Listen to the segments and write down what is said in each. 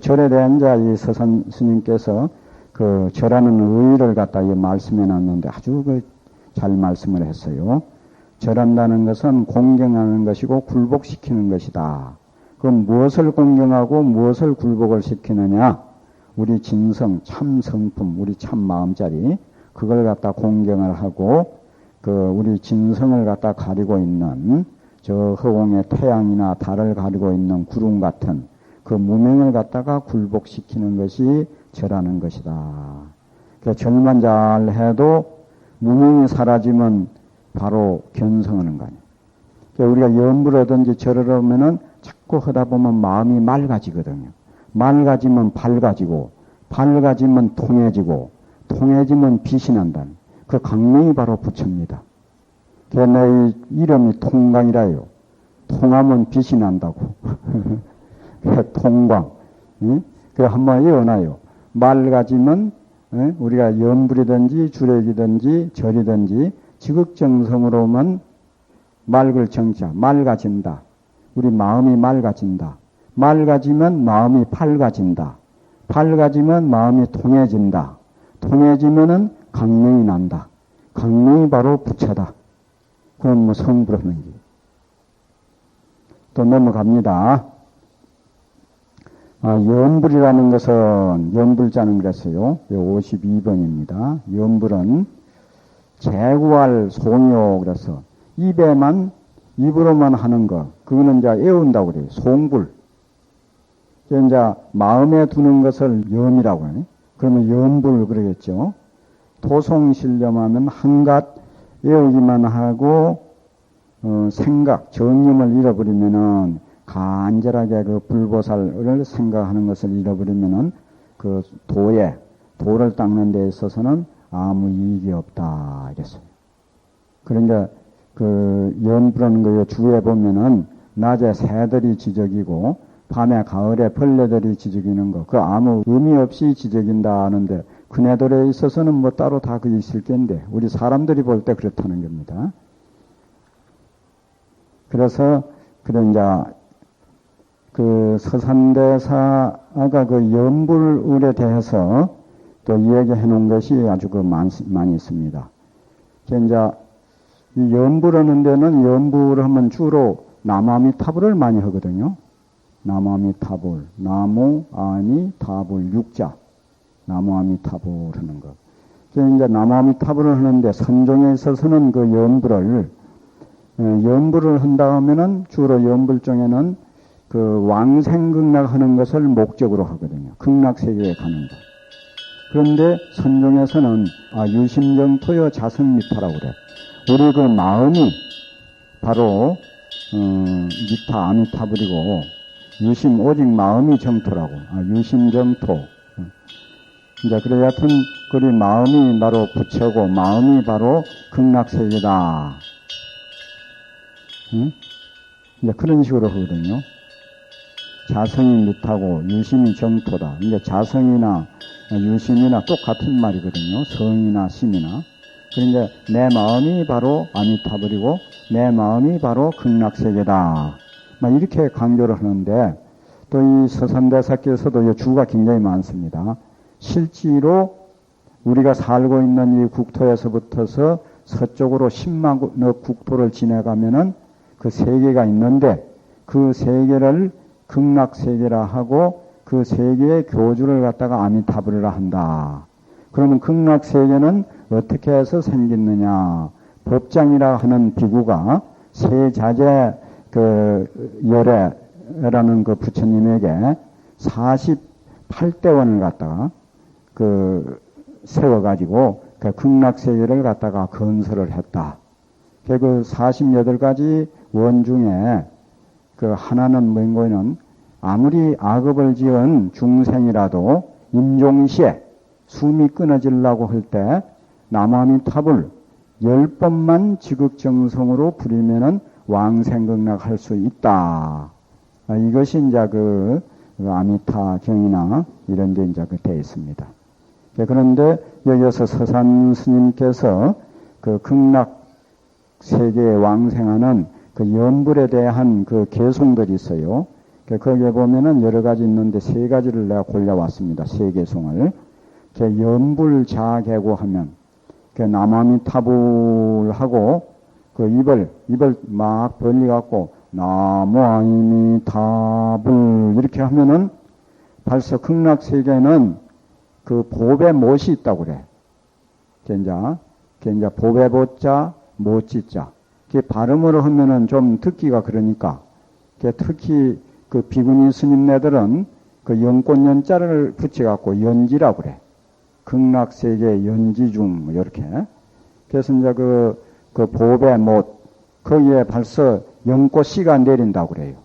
절에 대한 이 서산 스님께서 그 절하는 의의를 갖다 말씀해 놨는데 아주 잘 말씀을 했어요. 절한다는 것은 공경하는 것이고 굴복시키는 것이다. 그럼 무엇을 공경하고 무엇을 굴복을 시키느냐? 우리 진성, 참 성품, 우리 참 마음자리, 그걸 갖다 공경을 하고, 우리 진성을 갖다 가리고 있는, 저 허공의 태양이나 달을 가리고 있는 구름 같은 그 무명을 갖다가 굴복시키는 것이 절하는 것이다. 절만 잘 해도 무명이 사라지면 바로 견성하는 거 아니에요. 우리가 염불하든지 절을 하면은 자꾸 하다 보면 마음이 맑아지거든요. 맑아지면 밝아지고, 밝아지면 통해지고, 통해지면 빛이 난다. 그 강명이 바로 부처입니다. 내 이름이 통광이라요. 통하면 빛이 난다고. 통광. 그 한번 외워놔요. 맑아지면 우리가 염불이든지 주력이든지 절이든지 지극정성으로만 맑을 정자, 맑아진다. 우리 마음이 맑아진다. 맑아지면 마음이 밝아진다. 밝아지면 마음이 통해진다. 통해지면은 강명이 난다. 강명이 바로 부처다. 그럼 뭐 성불하는 게. 또 넘어갑니다. 염불이라는 것은, 염불자는 그랬어요. 52번입니다. 염불은 재구할 송요 그래서 입으로만 하는 거, 그거는 이제 애운다고 그래요. 송불. 이제 마음에 두는 것을 염이라고 해요. 그러면 염불 그러겠죠. 토송실념하면 한갓 외우기만 하고, 생각, 정념을 잃어버리면은, 간절하게 그 불보살을 생각하는 것을 잃어버리면은, 도를 닦는 데 있어서는 아무 이익이 없다. 이랬어요. 그러니까, 염불하는 거 주에 보면은, 낮에 새들이 지저귀고, 밤에 가을에 벌레들이 지저귀는 거, 그 아무 의미 없이 지저귄다 하는데, 그네들에 있어서는 뭐 따로 다 그 있을 텐데, 우리 사람들이 볼 때 그렇다는 겁니다. 그래서, 이제, 서산대사가 염불에 대해서 또 이야기해 놓은 것이 아주 많이 있습니다. 이제, 이 염불하는 데는 염불하면 주로 나무아미타불을 많이 하거든요. 나무아미타불, 나무, 아미, 타불, 육자. 나무아미타불 하는 것. 이제 나무아미타불을 하는데 선종에 있어서는 그 염불을 한다 하면은 주로 염불 중에는 그 왕생극락 하는 것을 목적으로 하거든요. 극락세계에 가는 것. 그런데 선종에서는 유심정토여 자성미타라고 그래. 우리 그 마음이 바로 미타 아미타불이고 유심 오직 마음이 정토라고. 유심정토. 이제 그래 여하튼 우리 마음이 바로 부처고 마음이 바로 극락세계다. 이제 그런 식으로 하거든요. 자성이 미타고 유심이 정토다. 이제 자성이나 유심이나 똑같은 말이거든요. 성이나 심이나. 그러니까 내 마음이 바로 아미타불이고 내 마음이 바로 극락세계다. 이렇게 강조를 하는데 또 이 서산대사께서도 주가 굉장히 많습니다. 실제로 우리가 살고 있는 이 국토에서부터서 서쪽으로 10만 국토를 지나가면은 그 세계가 있는데 그 세계를 극락세계라 하고 그 세계의 교주를 갖다가 아미타불이라 한다. 그러면 극락세계는 어떻게 해서 생겼느냐. 법장이라 하는 비구가 세자재 열애라는 그 부처님에게 48대원을 갖다가 세워가지고 극락세계를 갖다가 건설을 했다. 그 48가지 원 중에 하나는 뭔가는 아무리 악업을 지은 중생이라도 임종시에 숨이 끊어지려고 할 때 나무아미타불 10번만 지극정성으로 부리면은 왕생극락 할 수 있다. 이것이 이제 아미타경이나 이런 데 이제 되어 있습니다. 그런데 여기서 서산 스님께서 극락 세계에 왕생하는 염불에 대한 개송들이 있어요. 거기에 보면은 여러 가지 있는데 세 가지를 내가 골라왔습니다. 세 개송을. 연불자개고 하면, 나무아미타불하고, 입을 막 벌리갖고, 나무아미타불, 이렇게 하면은, 벌써 극락세계는 그 보배 못이 있다고 그래. 이제 보배 보자, 못지자. 발음으로 하면은 좀 듣기가 그러니까, 특히 그 비구니 스님네들은 그 연꽃연자를 붙여갖고 연지라고 그래. 극락세계 연지중, 이렇게. 그래서 이제 그 보배 못, 거기에 벌써 연꽃씨가 내린다고 그래요.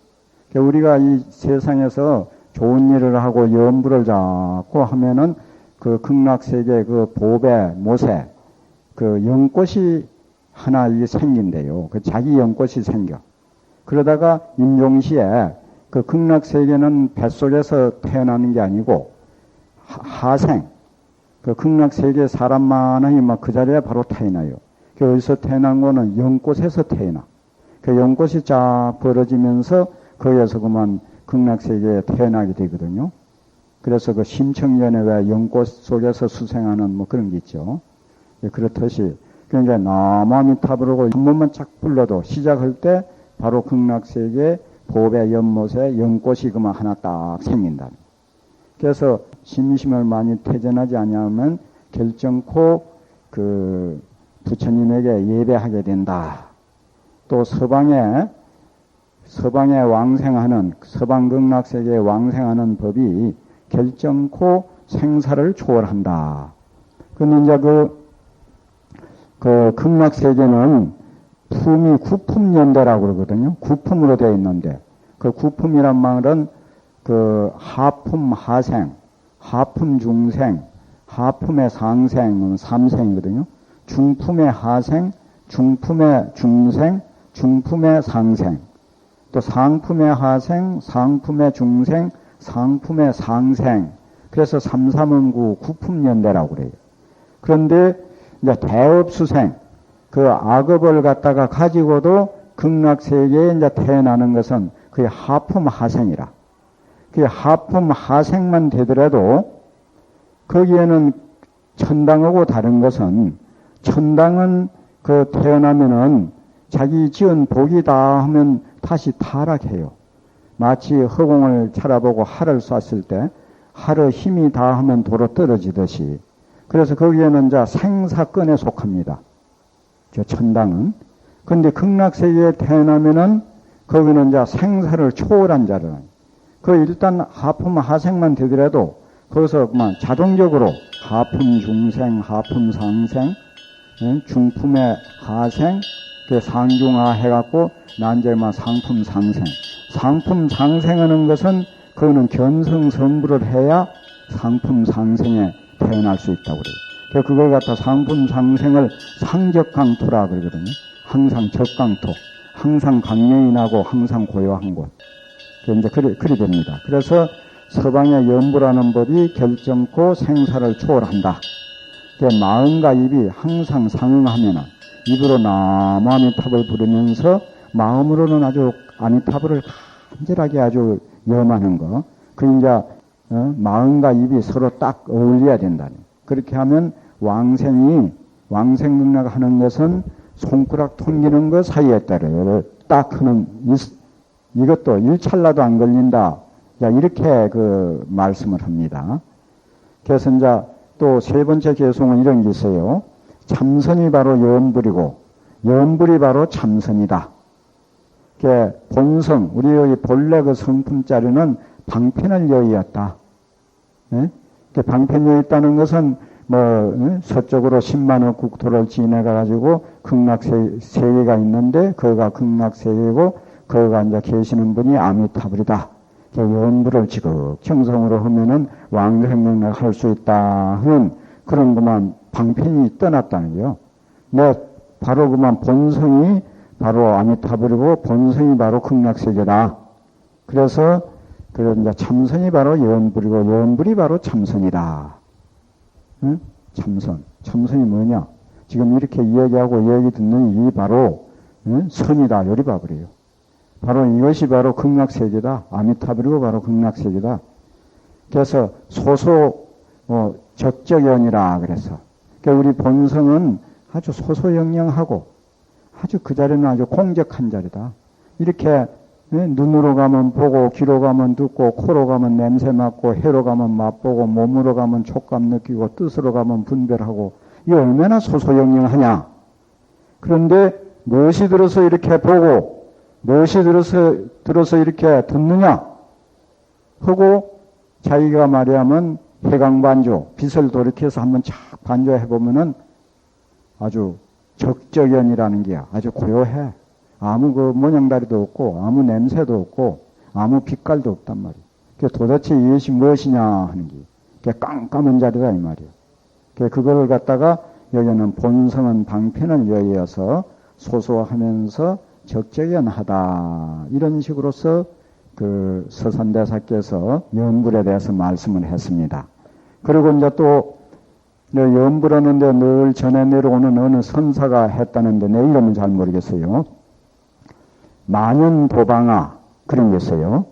우리가 이 세상에서 좋은 일을 하고 연불을 잡고 하면은 그 극락세계 그 보배 못에 그 연꽃이 하나 이게 생긴대요. 그 자기 연꽃이 생겨. 그러다가 임종시에 그 극락세계는 뱃속에서 태어나는 게 아니고 하생, 그 극락세계 사람만이 막 그 자리에 바로 태어나요. 어디서 태어난 거는 연꽃에서 태어나. 그 연꽃이 쫙 벌어지면서 거기에서 그만 극락세계에 태어나게 되거든요. 그래서 그 심청전에 왜 연꽃 속에서 수생하는 뭐 그런 게 있죠. 그렇듯이 그러니까 나무아미타불하고 한 번만 쫙 불러도 시작할 때 바로 극락세계 보배 연못에 연꽃이 그만 하나 딱 생긴다. 그래서 심심을 많이 퇴전하지 않으면 결정코 그 부처님에게 예배하게 된다. 또 서방에 왕생하는, 서방 극락세계에 왕생하는 법이 결정코 생사를 초월한다. 근데 이제 그 극락세계는 품이 구품연대라고 그러거든요. 구품으로 되어 있는데, 그 구품이란 말은 그 하품 하생, 하품 중생, 하품의 상생, 삼생이거든요. 중품의 하생, 중품의 중생, 중품의 상생, 또 상품의 하생, 상품의 중생, 상품의 상생. 그래서 삼삼은구 구품연대라고 그래요. 그런데 이제 대업수생, 그 악업을 갖다가 가지고도 극락세계에 이제 태어나는 것은 그게 하품하생이라. 그 하품하생만 되더라도 거기에는 천당하고 다른 것은, 천당은 그 태어나면은 자기 지은 복이다 하면 다시 타락해요. 마치 허공을 쳐다보고 활을 쐈을 때 활의 힘이 다 하면 도로 떨어지듯이. 그래서 거기에는 이제 생사권에 속합니다. 저 천당은. 근데 극락세계에 태어나면은 거기는 이제 생사를 초월한 자를. 그 일단 하품 하생만 되더라도 거기서 그만 자동적으로 하품 중생, 하품 상생, 중품의 하생, 그 상중하 해갖고 난제만 상품 상생. 상품 상생하는 것은 그거는 견성성불을 해야 상품 상생에 태어날 수 있다고 그래요. 그걸 갖다 상품 상생을 상적강토라 그러거든요. 항상 적강토, 항상 강명이 나고 항상 고요한 곳. 이제 그리 됩니다. 그래서 서방의 연부라는 법이 결정코 생사를 초월한다. 마음과 입이 항상 상응하면은 입으로 나무아미타불을 부르면서 마음으로는 아주 아미타불을 간절하게 아주 염하는 거. 그 이제 마음과 입이 서로 딱 어울려야 된다니. 그렇게 하면 왕생능력 하는 것은 손가락 통기는 것 사이에 따라 딱 하는 이것도 일찰나도 안 걸린다. 자, 이렇게 그 말씀을 합니다. 그래서 이제 또 세 번째 개송은 이런 게 있어요. 참선이 바로 연불이고 연불이 바로 참선이다. 본성, 우리의 본래 그 성품자리는 방편을 여의었다. 예? 방편 여의었다는 것은 서쪽으로 10만억 국토를 지나가가지고 극락세계가 있는데, 거기가 극락세계고, 거기가 이제 계시는 분이 아미타불이다. 연불을 지극정성으로 하면은 왕생명력 할 수 있다 하는 그런 그만 방편이 떠났다는 거요. 바로 그만 본성이 바로 아미타불이고 본성이 바로 극락세계다. 그래서 이제 참선이 바로 연불이고 연불이 바로 참선이다. 응? 참선이 뭐냐? 지금 이렇게 이야기하고 이야기 듣는 이 바로 선이다. 요리 봐버려요. 바로 이것이 바로 극락세계다. 아미타불이고 바로 극락세계다. 그래서 적적연이라 그래서. 그러니까 우리 본성은 아주 소소영영하고 아주 그 자리는 아주 공적한 자리다. 이렇게 눈으로 가면 보고, 귀로 가면 듣고, 코로 가면 냄새 맡고, 혀로 가면 맛보고, 몸으로 가면 촉감 느끼고, 뜻으로 가면 분별하고, 이게 얼마나 소소영영하냐. 그런데 무엇이 들어서 이렇게 보고, 무엇이 들어서 이렇게 듣느냐 하고 자기가 말하면 해강반조, 빛을 돌이켜서 한번 착 반조해보면은 아주 적적연이라는 게 아주 고요해. 아무 그 모양다리도 없고, 아무 냄새도 없고, 아무 빛깔도 없단 말이야. 도대체 이것이 무엇이냐 하는 게, 그게 깜깜한 자리다, 이 말이야. 그걸 갖다가 여기는 본성은 방편을 여의어서 소소하면서 적적연하다. 이런 식으로서 그 서산대사께서 연불에 대해서 말씀을 했습니다. 그리고 이제 또 연불하는데 늘 전해 내려오는 어느 선사가 했다는데 내 이름은 잘 모르겠어요. 만연도방아 그런 게 있어요.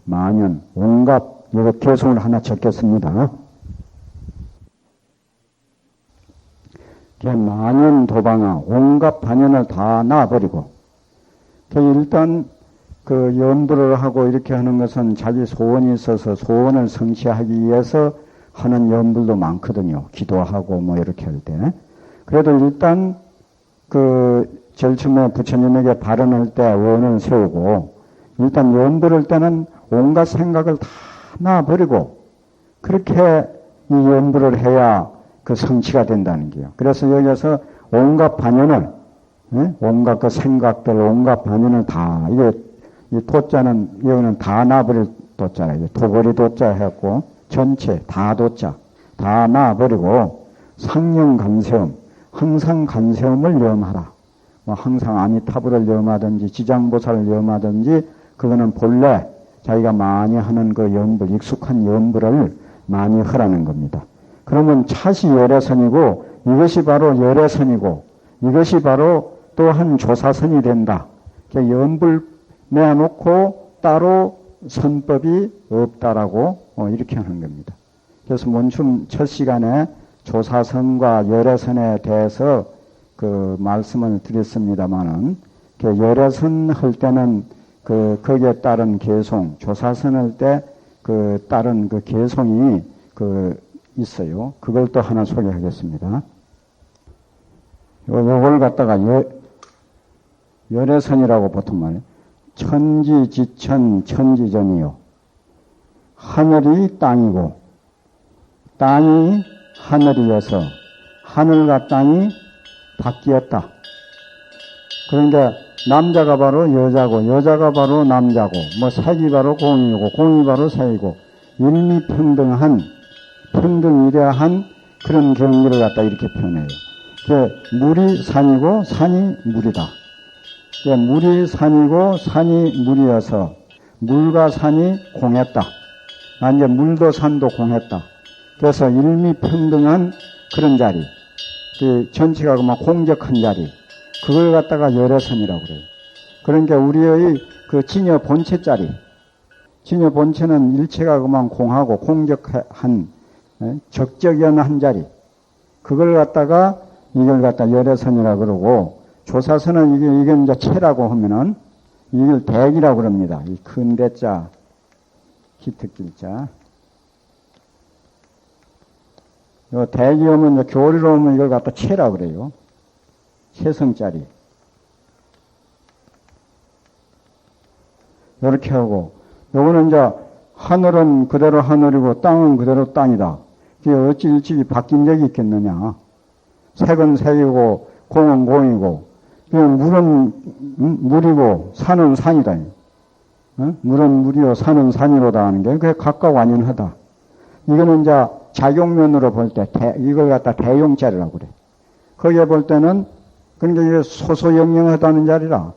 만연 온갖 이거 개성을 하나 적겠습니다. 만연도방아 온갖 반연을 다 놔버리고 일단 그 연불을 하고 이렇게 하는 것은 자기 소원이 있어서 소원을 성취하기 위해서 하는 연불도 많거든요. 기도하고 뭐 이렇게 할 때. 그래도 일단 그 제일 처음에 부처님에게 발언할 때 원을 세우고 일단 연불할 때는 온갖 생각을 다 놔버리고 그렇게 이 연불을 해야 그 성취가 된다는 게요. 그래서 여기서 온갖 반연을 온갖 그 생각들 온갖 반연을 다 이게 이 도자는 여기는 다 놔버릴 도자예요. 도거리 도자 해갖고 전체 다 도자 다 놔버리고 상령 간세음 항상 간세음을 염하라. 뭐 항상 아미타불을 염하든지 지장보살을 염하든지 그거는 본래 자기가 많이 하는 그 연불 익숙한 연불을 많이 하라는 겁니다. 그러면 차시 열애선이고 이것이 바로 열애선이고 이것이 바로 또한 조사선이 된다. 연불 내놓고 따로 선법이 없다라고 이렇게 하는 겁니다. 그래서 원춤 첫 시간에 조사선과 열애선에 대해서 그 말씀을 드렸습니다마는 열애선 할 때는 그 거기에 따른 개송, 조사선 할 때 그 따른 그 개송이 그 있어요. 그걸 또 하나 소개하겠습니다. 요걸 갖다가 열애선이라고 보통 말해요. 천지지천 천지전이요. 하늘이 땅이고 땅이 하늘이어서 하늘과 땅이 바뀌었다. 그러니까 남자가 바로 여자고 여자가 바로 남자고 뭐 색이 바로 공이고 공이 바로 색이고 일미평등한 평등이래한 그런 경지를 갖다 이렇게 표현해요. 물이 산이고 산이 물이다. 물이 산이고 산이 물이어서 물과 산이 공했다. 이제 물도 산도 공했다. 그래서 일미평등한 그런 자리, 그 전체가 그만 공적한 자리, 그걸 갖다가 열애선이라고 그래요. 그러니까 우리의 그 진여 본체 자리, 진여 본체는 일체가 그만 공하고 공적한 적적연한 자리, 그걸 갖다가 이걸 갖다 열애선이라고 그러고 조사선은 이게 이제 체라고 하면은 이걸 대기라고 그럽니다. 이 큰 대자, 기특길자. 요 대기 오면 이제 교리로 오면 이걸 갖다 체라고 그래요. 체성짜리. 이렇게 하고, 요거는 이제 하늘은 그대로 하늘이고 땅은 그대로 땅이다. 이게 어찌 일찍이 바뀐 적이 있겠느냐. 색은 색이고 공은 공이고, 물은 물이고 산은 산이다. 물은 물이요 산은 산이로다 하는 게 그게 각각 완연하다. 이거는 이제 작용면으로 볼 때 이걸 갖다 대용자리라고 그래. 거기에 볼 때는 그러니까 이게 소소영영하다는 자리라.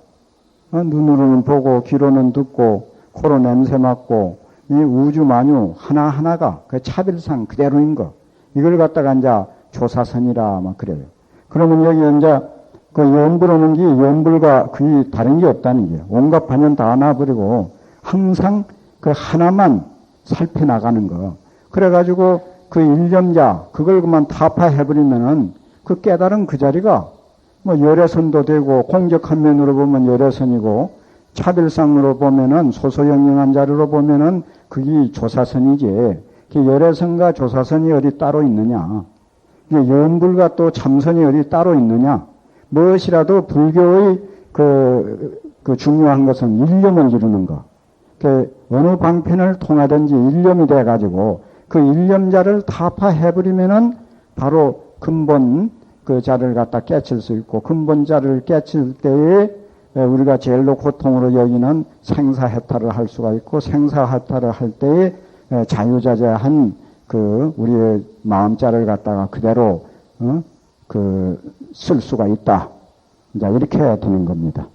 눈으로는 보고 귀로는 듣고 코로 냄새 맡고 이 우주 만유 하나하나가 그 차별상 그대로인 거. 이걸 갖다가 이제 조사선이라 막 그래요. 그러면 여기 이제 그 염불하는 게 염불과 그게 다른 게 없다는 게요. 온갖 반연 다 놔버리고 항상 그 하나만 살펴나가는 거. 그래가지고 그 일념자, 그걸 그만 타파해버리면은 그 깨달은 그 자리가 뭐 열애선도 되고 공적한 면으로 보면 열애선이고 차별상으로 보면은 소소영영한 자리로 보면은 그게 조사선이지. 그 열애선과 조사선이 어디 따로 있느냐. 염불과 또 참선이 어디 따로 있느냐. 무엇이라도 불교의 그 중요한 것은 일념을 이루는 것. 그 어느 방편을 통하든지 일념이 돼가지고 그 일념자를 타파해버리면은 바로 근본 그 자를 갖다 깨칠 수 있고 근본자를 깨칠 때에 우리가 제일로 고통으로 여기는 생사해탈을 할 수가 있고 생사해탈을 할 때에 자유자재한 그 우리의 마음자를 갖다가 그대로 쓸 수가 있다. 이제 이렇게 되는 겁니다.